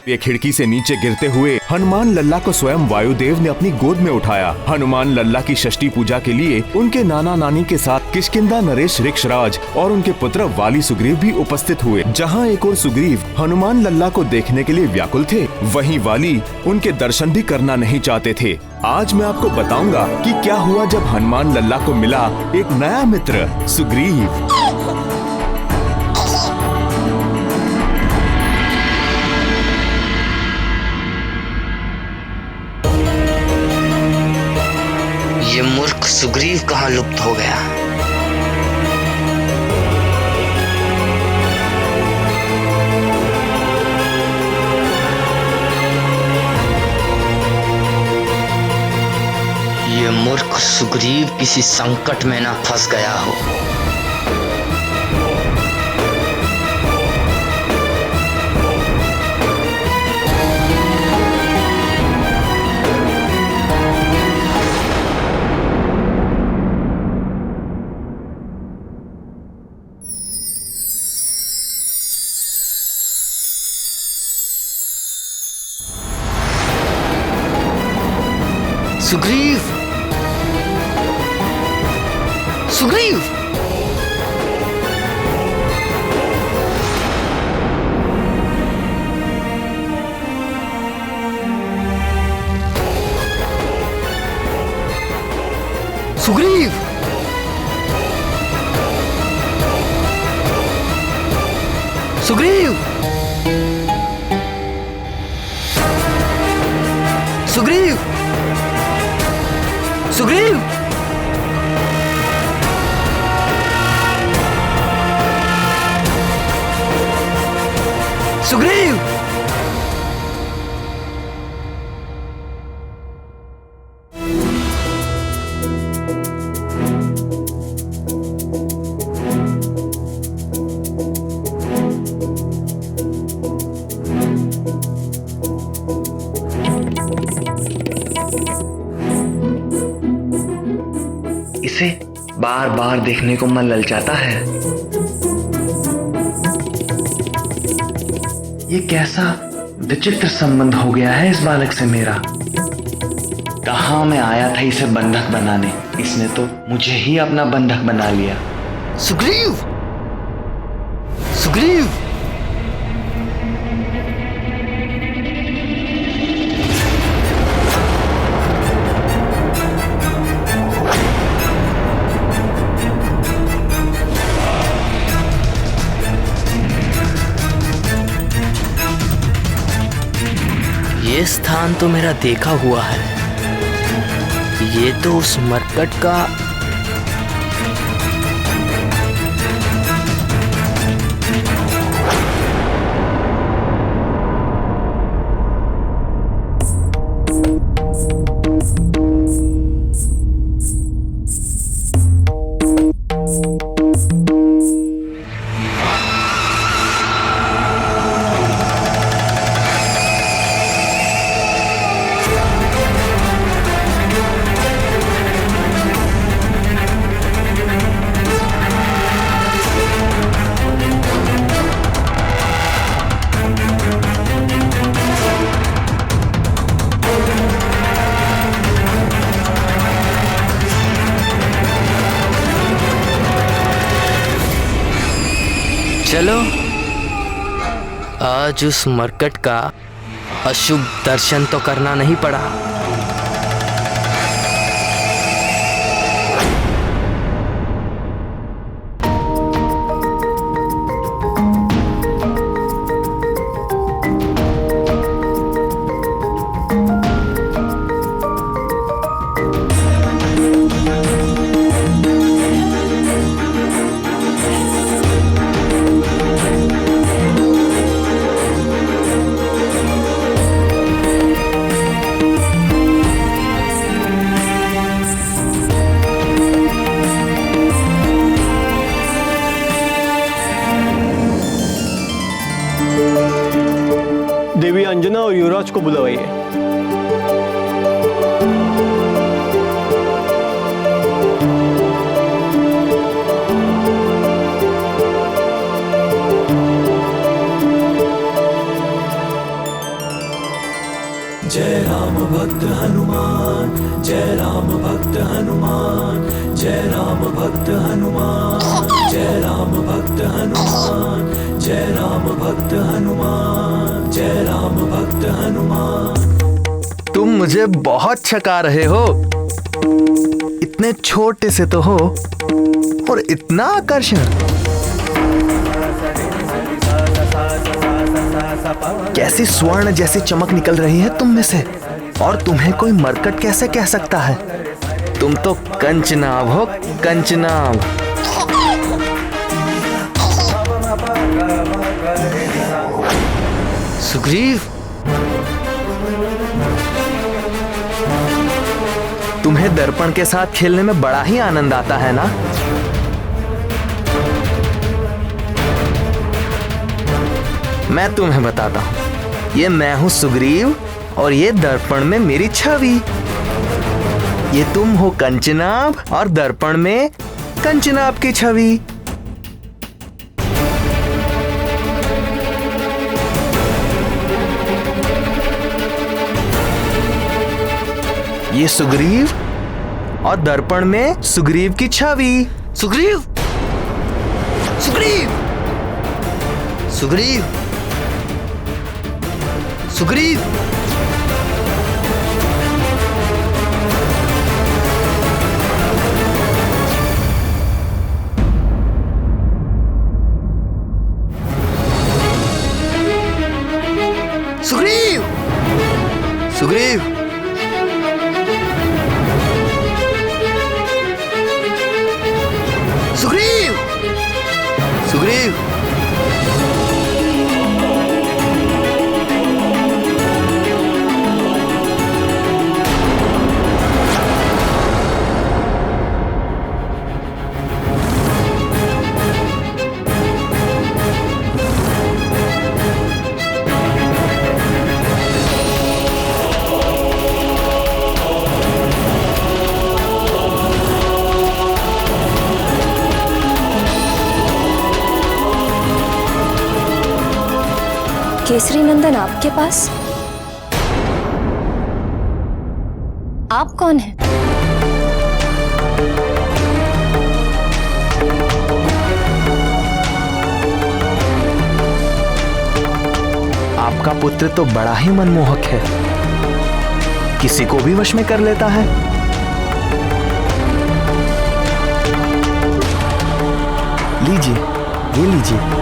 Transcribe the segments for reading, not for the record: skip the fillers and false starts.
ये खिड़की से नीचे गिरते हुए हनुमान लल्ला को स्वयं वायुदेव ने अपनी गोद में उठाया। हनुमान लल्ला की षष्ठी पूजा के लिए उनके नाना नानी के साथ किष्किंधा नरेश ऋक्षराज और उनके पुत्र वाली सुग्रीव भी उपस्थित हुए। जहाँ एक और सुग्रीव हनुमान लल्ला को देखने के लिए व्याकुल थे, वहीं वाली उनके दर्शन भी करना नहीं चाहते थे। आज मैं आपको बताऊंगा कि क्या हुआ जब हनुमान लल्ला को मिला एक नया मित्र सुग्रीव। ये मूर्ख सुग्रीव कहाँ लुप्त हो गया? ये मूर्ख सुग्रीव किसी संकट में ना फंस गया हो। सुग्रीव! सुग्रीव! सुग्रीव! सुग्रीव! सुग्रीव! सुग्रीव! सुग्रीव! इसे बार बार देखने को मन ललचाता है। ये कैसा विचित्र संबंध हो गया है इस बालक से मेरा। कहाँ मैं आया था इसे बंधक बनाने, इसने तो मुझे ही अपना बंधक बना लिया। सुग्रीव! सुग्रीव! ये स्थान तो मेरा देखा हुआ है। ये तो उस मरकट का चलो आज उस मरकट का अशुभ दर्शन तो करना नहीं पड़ा। देवी अंजना और युवराज को बुलवाइए। भक्त हनुमान, जय राम भक्त हनुमान, जय राम भक्त हनुमान, जय राम भक्त हनुमान, जय राम भक्त हनुमान, जय राम भक्त हनुमान। तुम मुझे बहुत छका रहे हो। इतने छोटे से तो हो और इतना आकर्षण। कैसी स्वर्ण जैसी चमक निकल रही है तुम में से, और तुम्हें कोई मरकट कैसे कह सकता है? तुम तो कंचनाभ हो, कंचनाभ। सुग्रीव, तुम्हें दर्पण के साथ खेलने में बड़ा ही आनंद आता है ना? मैं तुम्हें बताता हूं, ये मैं हूं सुग्रीव और ये दर्पण में मेरी छवि। ये तुम हो कंचनाभ और दर्पण में कंचनाभ की छवि। ये सुग्रीव और दर्पण में सुग्रीव की छवि। सुग्रीव, सुग्रीव, सुग्रीव, सुग्रीव। सुग्रीव, सुग्रीव, सुग्रीव, सुग्रीव। केसरी नंदन आपके पास? आप कौन हैं? आपका पुत्र तो बड़ा ही मनमोहक है, किसी को भी वश में कर लेता है। लीजिए, ये लीजिए।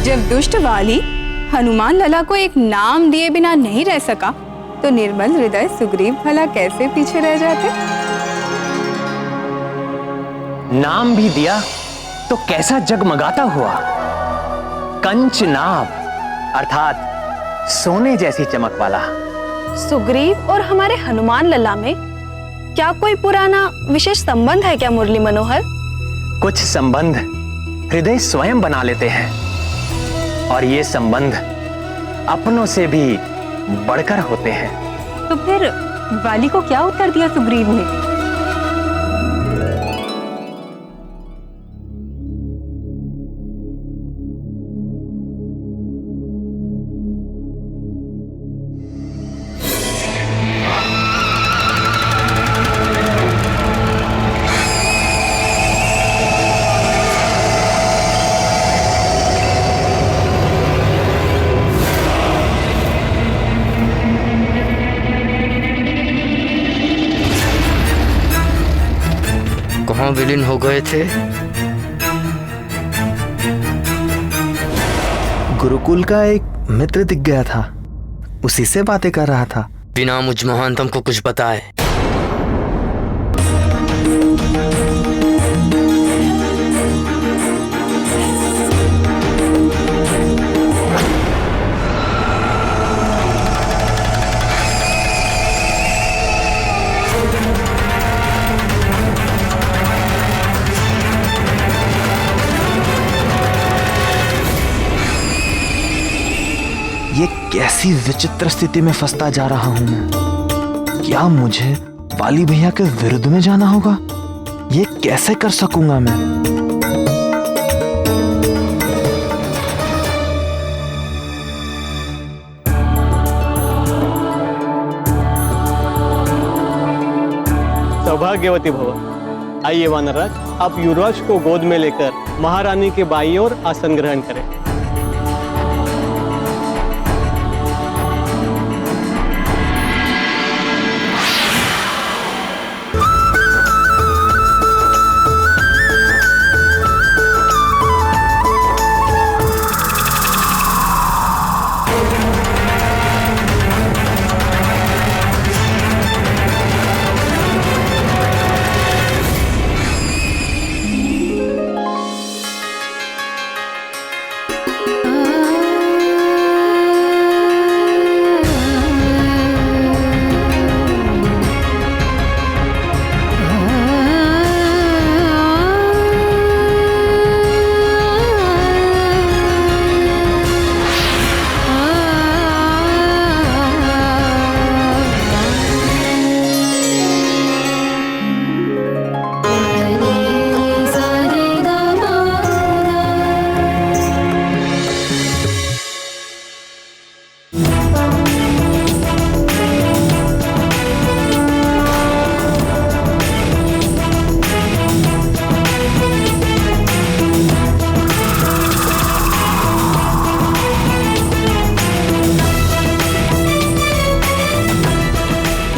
जब दुष्ट वाली हनुमान लला को एक नाम दिए बिना नहीं रह सका, तो निर्मल हृदय सुग्रीव भला कैसे पीछे रह जाते? नाम भी दिया तो कैसा जगमगाता हुआ, कंचनाभ, अर्थात सोने जैसी चमक वाला। सुग्रीव और हमारे हनुमान लला में क्या कोई पुराना विशेष संबंध है क्या मुरली मनोहर? कुछ संबंध हृदय स्वयं बना लेते हैं, और ये संबंध अपनों से भी बढ़कर होते हैं। तो फिर वाली को क्या उत्तर दिया सुग्रीव ने? कहाँ विलीन हो गए थे? गुरुकुल का एक मित्र दिख गया था, उसी से बातें कर रहा था। बिना मुझ महानतम को कुछ बताए। ये कैसी विचित्र स्थिति में फंसता जा रहा हूं मैं। क्या मुझे वाली भैया के विरुद्ध में जाना होगा। ये कैसे कर सकूंगा मैं? सौभाग्यवती भव। आइए वानरराज, आप युवराज को गोद में लेकर महारानी के बाईं ओर आसन ग्रहण करें।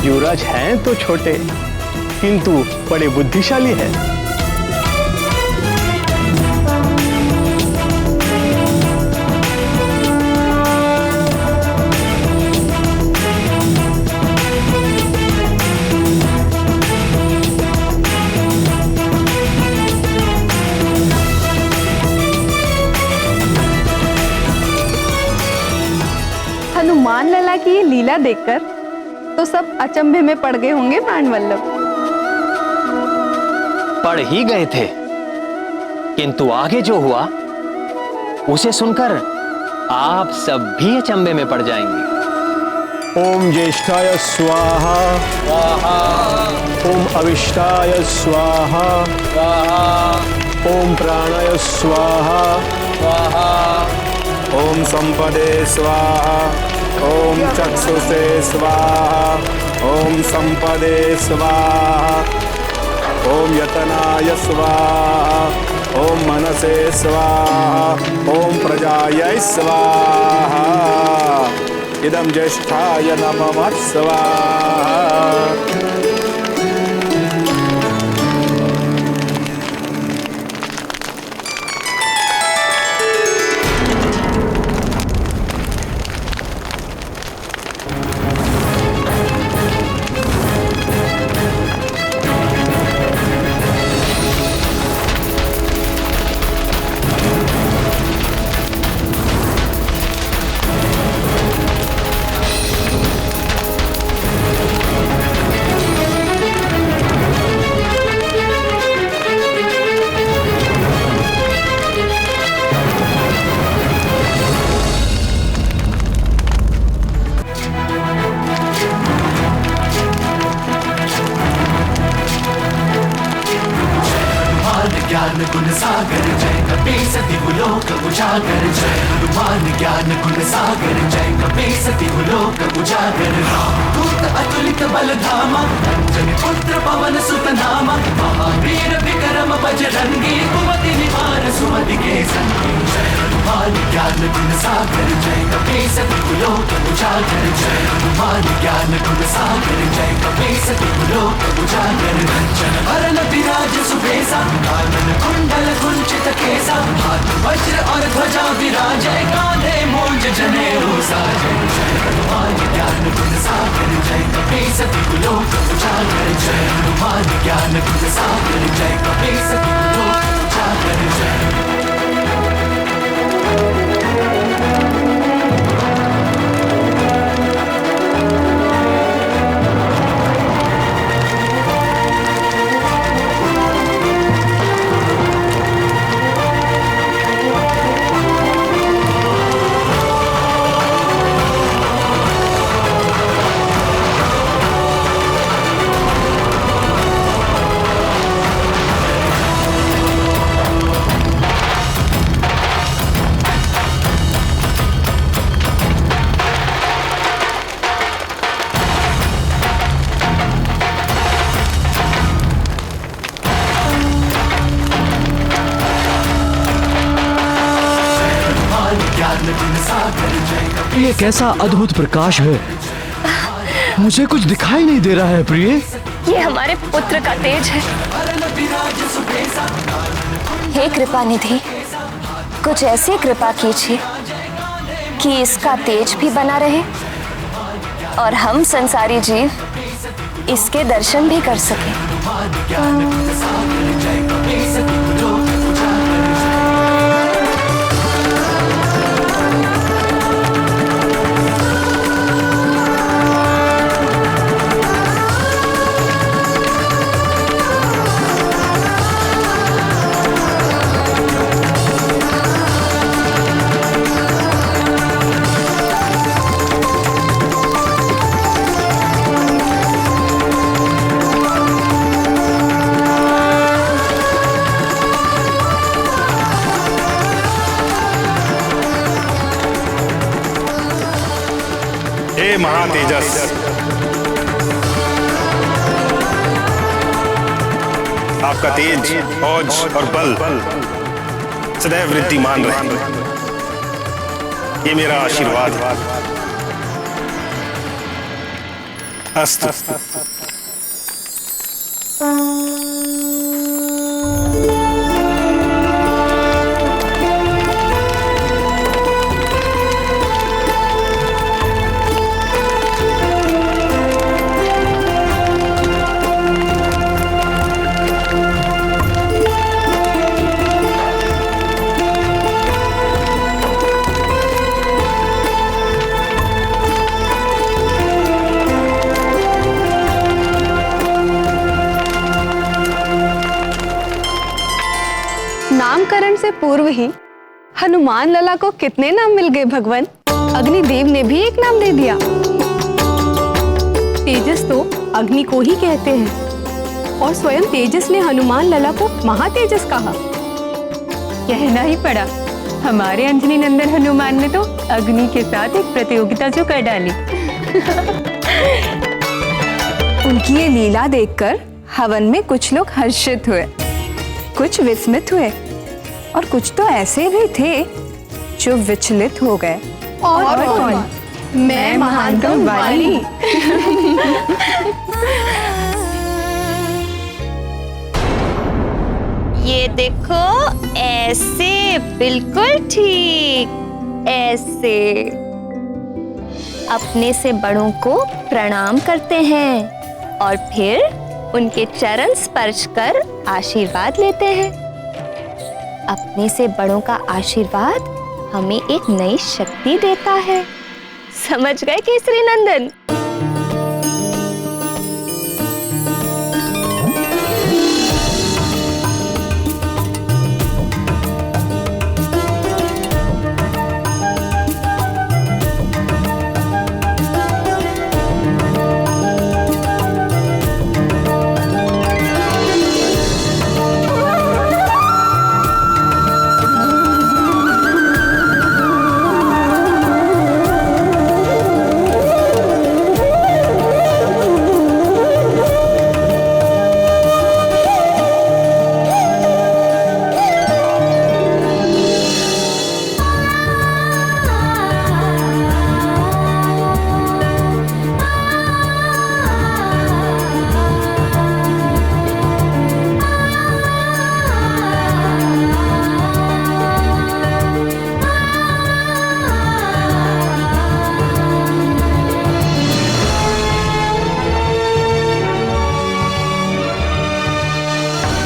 युवराज हैं तो छोटे, किंतु बड़े बुद्धिशाली हैं। हनुमान लला की ये लीला देखकर तो सब अचंभे में पड़ गए होंगे प्राणवल्लभ। पढ़ ही गए थे, किंतु आगे जो हुआ उसे सुनकर आप सब भी अचंभे में पड़ जाएंगे। ओम ज्येष्ठाय स्वाहा स्वाहा, ओम अविष्टाय स्वाहा स्वाहा, ओम प्राणाय स्वाहा स्वाहा, ओम संपदे स्वाहा, ओम चक्षुषे स्वाहा, ओम संपदे स्वाहा, ओम यतनाय स्वाहा, ओम मनसे स्वाहा, ओम प्रजायै स्वाहा, इदं ज्येष्ठाय नमः स्वाहा। ज्ञान गुण सागर जय कपीसति लोक उजागर, जय हनुमान ज्ञान गुण सागर जय कपीसति लोक उजागर। रामदूत अतुलित बल धामा, अंजनी पुत्र पवन सुत नामा, महावीर विक्रम बजरंगी, कुमति निवार सुमति के संगी। जय हनुमान ज्ञान गुण सागर जय कपीसति लोक उजागर, जय हनुमान ज्ञान गुण सागर जय कपीसति लोक उजागर। कंचन वरण विराज सुबेसा, कानन कुंडल कुंचित केसा, हाथ वज्र और ध्वजा विराजय, कांधे मूंज जनेऊ साजय। जय हनुमान ज्ञान गुण सागर जय कपीसति लोक उजागर, जय हनुमान ज्ञान गुण सागर जय कपीसति लोक उजागर। जय ये कैसा अद्भुत प्रकाश है, मुझे कुछ दिखाई नहीं दे रहा है प्रिय। ये हमारे पुत्र का तेज है। हे कृपा निधि, कुछ ऐसी कृपा कीजिए कि इसका तेज भी बना रहे और हम संसारी जीव इसके दर्शन भी कर सकें। हे महातेजस, आपका तेज, औज और बल सदैव वृद्धिमान रहे, ये मेरा आशीर्वाद है। अस्तु। नामकरण से पूर्व ही हनुमान लला को कितने नाम मिल गए भगवान। अग्निदेव ने भी एक नाम दे दिया। तेजस तो अग्नि को ही कहते हैं और स्वयं तेजस ने हनुमान लला को महातेजस कहा। कहना ही पड़ा, हमारे अंजनी नंदन हनुमान ने तो अग्नि के साथ एक प्रतियोगिता जो कर डाली। उनकी ये लीला देखकर हवन में कुछ लोग हर्षित हुए, कुछ विस्मित हुए और कुछ तो ऐसे भी थे जो विचलित हो गए। और कौन? मैं महानतम वाली। ये देखो, ऐसे, बिल्कुल ठीक ऐसे अपने से बड़ों को प्रणाम करते हैं और फिर उनके चरण स्पर्श कर आशीर्वाद लेते हैं। अपने से बड़ों का आशीर्वाद हमें एक नई शक्ति देता है। समझ गए केसरी नंदन?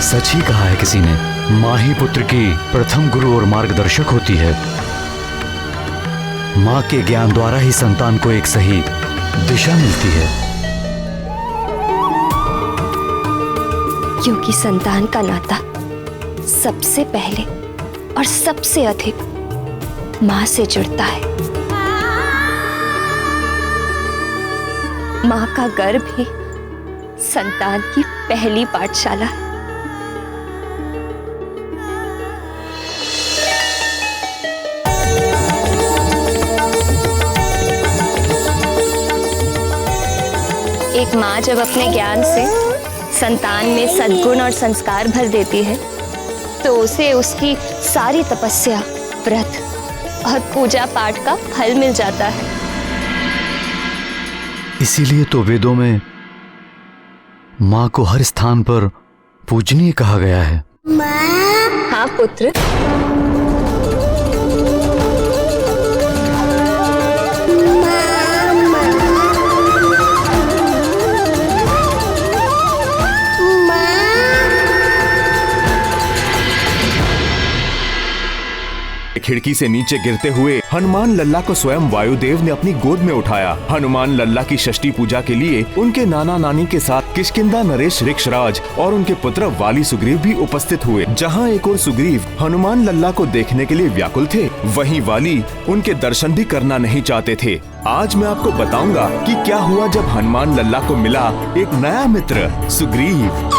सच ही कहा है किसी ने, माँ ही पुत्र की प्रथम गुरु और मार्गदर्शक होती है। माँ के ज्ञान द्वारा ही संतान को एक सही दिशा मिलती है। क्योंकि संतान का नाता सबसे पहले और सबसे अधिक माँ से जुड़ता है। माँ का गर्भ ही संतान की पहली पाठशाला है। एक माँ जब अपने ज्ञान से संतान में सद्गुण और संस्कार भर देती है तो उसे उसकी सारी तपस्या, व्रत और पूजा पाठ का फल मिल जाता है। इसीलिए तो वेदों में माँ को हर स्थान पर पूजनीय कहा गया है। हाँ पुत्र, खिड़की से नीचे गिरते हुए हनुमान लल्ला को स्वयं वायुदेव ने अपनी गोद में उठाया। हनुमान लल्ला की षष्ठी पूजा के लिए उनके नाना नानी के साथ किष्किंधा नरेश ऋक्षराज और उनके पुत्र वाली सुग्रीव भी उपस्थित हुए। जहाँ एक और सुग्रीव हनुमान लल्ला को देखने के लिए व्याकुल थे, वहीं वाली उनके दर्शन भी करना नहीं चाहते थे। आज मैं आपको बताऊंगा कि क्या हुआ जब हनुमान लल्ला को मिला एक नया मित्र सुग्रीव।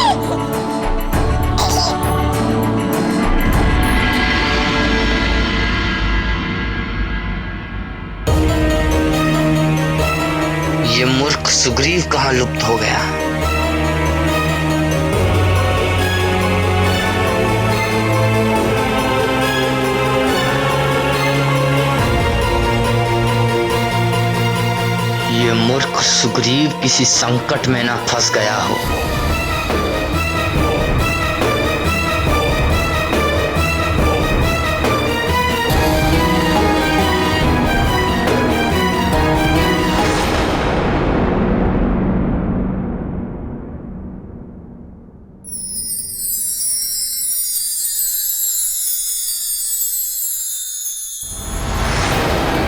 ये मूर्ख सुग्रीव कहाँ लुप्त हो गया? ये मूर्ख सुग्रीव किसी संकट में ना फंस गया हो।